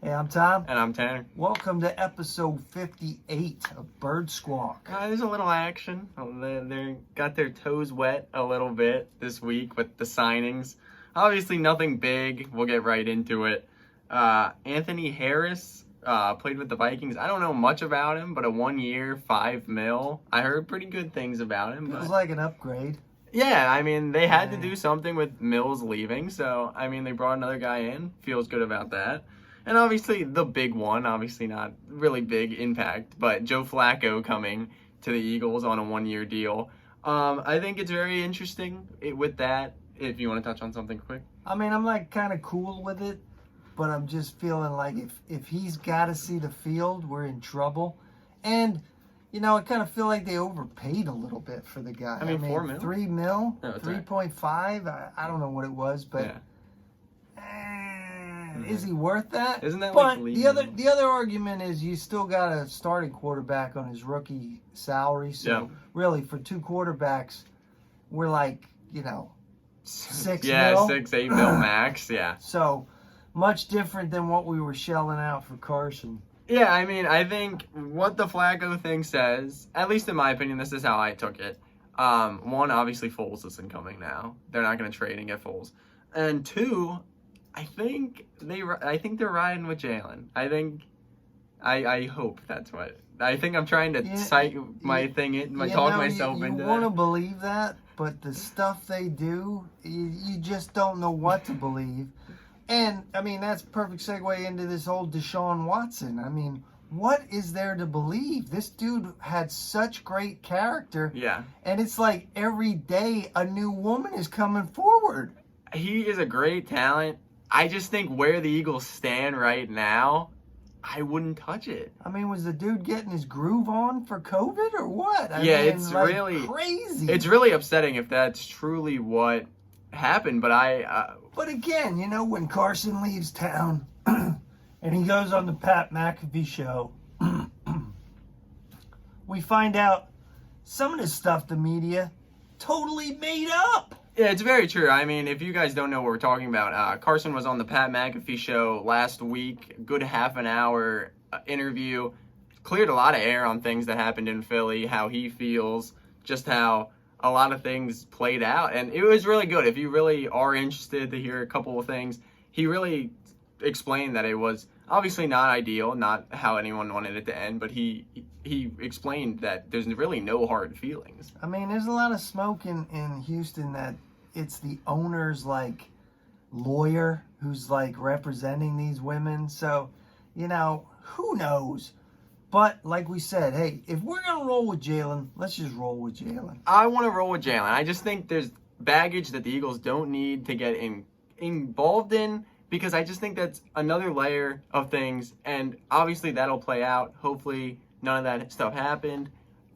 Hey, I'm Tom. And I'm Tanner. Welcome to episode 58 of Bird Squawk. There's a little action. They got their toes wet a little bit this week with the signings. Obviously nothing big. We'll get right into it. Anthony Harris played with the Vikings. I don't know much about him, but a 1 year, $5 million. I heard pretty good things about him. Feels like an upgrade. Yeah, I mean, they had to do something with Mills leaving. So, I mean, they brought another guy in. Feels good about that. And obviously the big one, obviously not really big impact, but Joe Flacco coming to the Eagles on a 1 year deal. I think it's very interesting with that, if you want to touch on something quick. I mean, I'm like kind of cool with it, but I'm just feeling like if he's got to see the field, we're in trouble. And, you know, I kind of feel like they overpaid a little bit for the guy. I mean, $4 million? $3 million? No, 3.5? I don't know what it was, but... Yeah. Is he worth that? Isn't that but like the other argument is you still got a starting quarterback on his rookie salary. So really, for two quarterbacks, we're like, you know, $6 mil. $8 mil max. Yeah. So much different than what we were shelling out for Carson. Yeah, I mean, I think what the Flacco thing says, at least in my opinion, this is how I took it. One, obviously Foles isn't coming now. They're not going to trade and get Foles. And two, I think they're riding with Jalen. I hope that's what. I think I'm trying to talk myself into that. You want to believe that, but the stuff they do, you just don't know what to believe. And, I mean, that's a perfect segue into this whole Deshaun Watson. I mean, what is there to believe? This dude had such great character. Yeah. And it's like every day a new woman is coming forward. He is a great talent. I just think where the Eagles stand right now, I wouldn't touch it. I mean, was the dude getting his groove on for COVID or what? I mean, it's like, really crazy. It's really upsetting if that's truly what happened, but But again, you know, when Carson leaves town and he goes on the Pat McAfee show, we find out some of the stuff the media totally made up. Yeah, it's very true. I mean, if you guys don't know what we're talking about, Carson was on the Pat McAfee show last week. Good half an hour interview. Cleared a lot of air on things that happened in Philly, how he feels, just how a lot of things played out. And it was really good. If you really are interested to hear a couple of things, he really explained that it was obviously not ideal, not how anyone wanted it to end, but he explained that there's really no hard feelings. I mean, there's a lot of smoke in Houston that it's the owner's, like, lawyer who's, like, representing these women. So, you know, who knows? But, like we said, hey, if we're going to roll with Jalen, let's just roll with Jalen. I want to roll with Jalen. I just think there's baggage that the Eagles don't need to get involved in, because I just think that's another layer of things, and obviously that'll play out. Hopefully none of that stuff happened,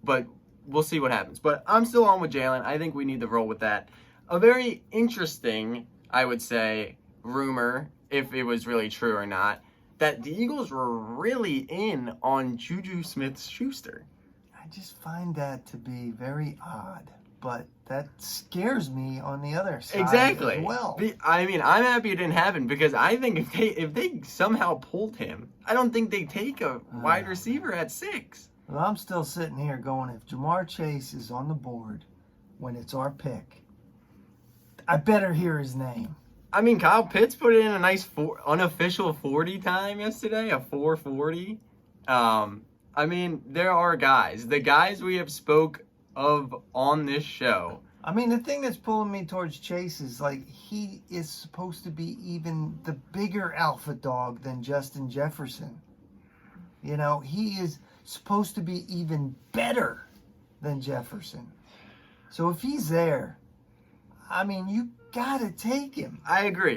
but we'll see what happens. But I'm still on with Jalen. I think we need to roll with that. A very interesting, I would say, rumor, if it was really true or not, that the Eagles were really in on Juju Smith-Schuster. I just find that to be very odd, but that scares me on the other side as well. I mean, I'm happy it didn't happen, because I think if they somehow pulled him, I don't think they take a wide receiver at 6. Well, I'm still sitting here going, if Jamar Chase is on the board when it's our pick, I better hear his name. I mean, Kyle Pitts put in a nice unofficial 40 time yesterday, a 4:40. I mean, there are guys. The guys we have spoke of on this show. I mean, the thing that's pulling me towards Chase is, like, he is supposed to be even the bigger alpha dog than Justin Jefferson. You know, he is supposed to be even better than Jefferson. So if he's there, I mean, you gotta take him. I agree,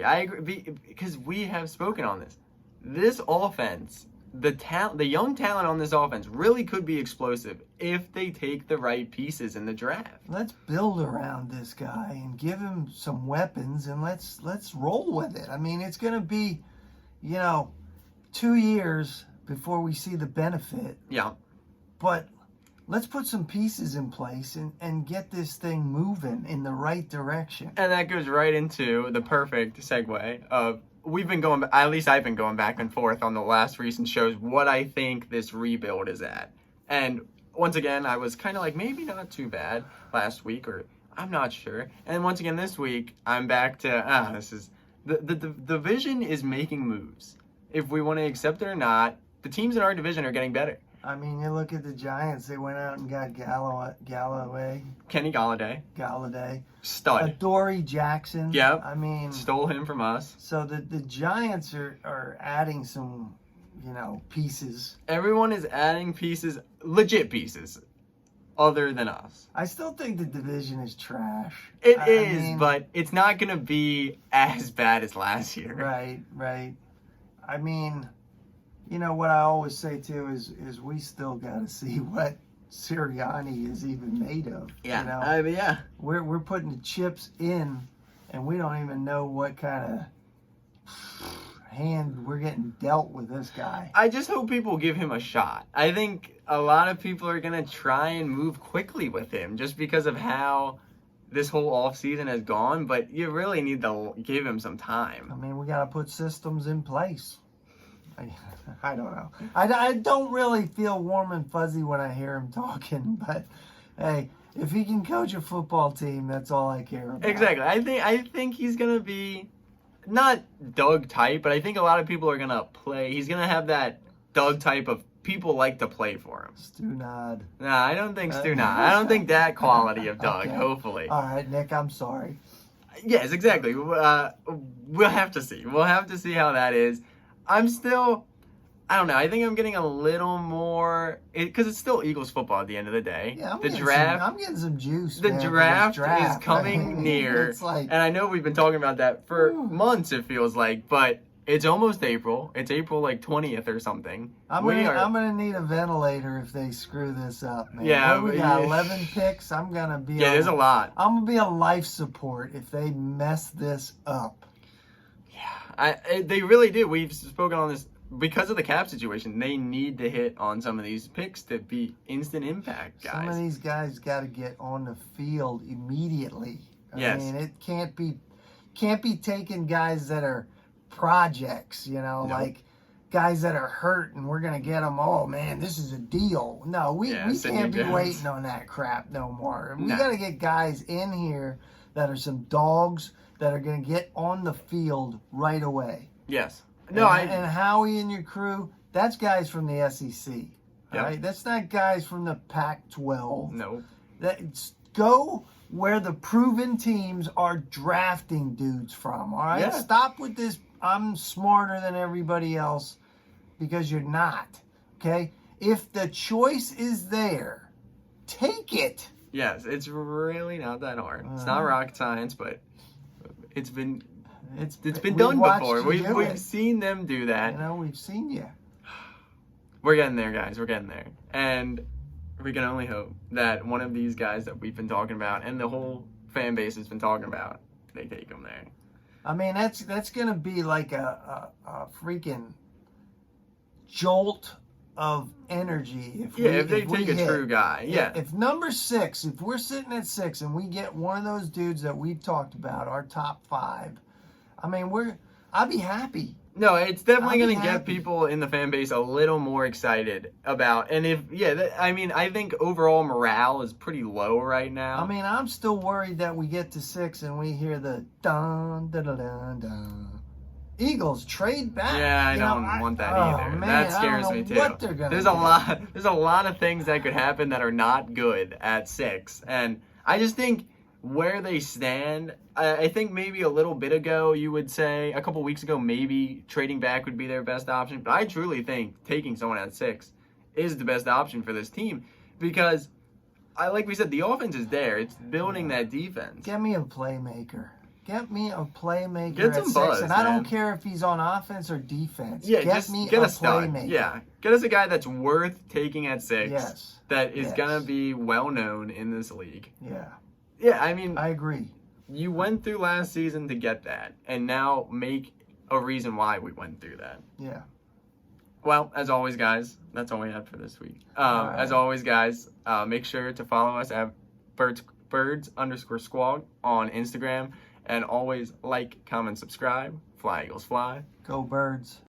because we have spoken on this. This offense, the young talent on this offense really could be explosive if they take the right pieces in the draft. Let's build around this guy and give him some weapons, and let's roll with it. I mean, it's gonna be, you know, 2 years before we see the benefit. Yeah. But let's put some pieces in place and get this thing moving in the right direction. And that goes right into the perfect segue of we've been going, at least I've been going back and forth on the last recent shows, what I think this rebuild is at. And once again, I was kind of like, maybe not too bad last week, or I'm not sure. And once again, this week, I'm back to, this is, the division is making moves. If we want to accept it or not, the teams in our division are getting better. I mean, you look at the Giants. They went out and got Kenny Galladay. Stud. Adoree Jackson. Yep. I mean, Stole him from us. so the Giants are adding some, pieces. Everyone is adding pieces, legit pieces, other than us. I still think the division is trash. It I is, mean, but it's not going to be as bad as last year. Right. I mean, what I always say too is we still got to see what Sirianni is even made of. Yeah. Yeah. We're putting the chips in, and we don't even know what kind of hand we're getting dealt with this guy. I just hope people give him a shot. I think a lot of people are going to try and move quickly with him just because of how this whole offseason has gone, but you really need to give him some time. I mean, we got to put systems in place. I don't know. I don't really feel warm and fuzzy when I hear him talking, but hey, if he can coach a football team, that's all I care about. Exactly. I think he's going to be not Doug type, but I think a lot of people are going to play. He's going to have that Doug type of people like to play for him. Stu Nod. Nah, I don't think Stu Nod. I don't think that quality of Doug, Okay. hopefully. All right, Nick, I'm sorry. Yes, exactly. We'll have to see. We'll have to see how that is. I don't know. I think I'm getting a little more, because it's still Eagles football at the end of the day. Yeah, I'm getting some juice. The man, for draft this draft is coming near, It's like, and I know we've been talking about that for Ooh. months, it feels like, but it's almost April. It's April like 20th or something. I'm gonna need a ventilator if they screw this up, man. Yeah, we got yeah. 11 picks. I'm gonna be. Yeah, there's a lot. I'm gonna be a life support if they mess this up. They really do. We've spoken on this because of the cap situation. They need to hit on some of these picks to be instant impact guys. Some of these guys got to get on the field immediately. I mean, it can't be taking guys that are projects, like guys that are hurt and we're gonna get them. Oh man, this is a deal. No, we can't be waiting on that crap no more. We got to get guys in here that are some dogs that are gonna get on the field right away. Yes. No, and Howie and your crew, that's guys from the SEC. All right, that's not guys from the Pac-12. No. Go where the proven teams are drafting dudes from. All right, Yeah. Stop with this. I'm smarter than everybody else, because you're not. Okay, if the choice is there, take it. Yes, it's really not that hard. It's not rocket science, but it's been done before. We've seen them do that. We've seen you. We're getting there, guys. We're getting there. And we can only hope that one of these guys that we've been talking about and the whole fan base has been talking about, they take them there. I mean, that's going to be like a freaking jolt of energy. If they take a true guy. Yeah. If number 6, if we're sitting at 6 and we get one of those dudes that we've talked about, our top 5, I mean, I'll be happy. No, it's definitely going to get people in the fan base a little more excited about. And I think overall morale is pretty low right now. I mean, I'm still worried that we get to 6 and we hear the dun dun dun dun dun. Eagles trade back. Yeah, I don't want that either. Man, that scares me too. What they're gonna There's a lot of things that could happen that are not good at 6, and I just think where they stand, I think maybe a little bit ago you would say, a couple weeks ago, maybe trading back would be their best option. But I truly think taking someone at 6 is the best option for this team, because, like we said, the offense is there. It's building that defense. Get me a playmaker. Get me a playmaker Get some at 6, buzz, and I don't man. care if he's on offense or defense. Yeah, get just me get a a stud. playmaker. Yeah, get us a guy that's worth taking at 6. Yes. That is Yes. gonna be well known in this league. Yeah. Yeah, I mean, I agree. you went through last season to get that, and now make a reason why we went through that. Yeah. Well, as always, guys, that's all we have for this week. right. As always, guys, make sure to follow us at birds_squawk on Instagram, and always like, comment, subscribe Fly, Eagles, fly. Go Birds.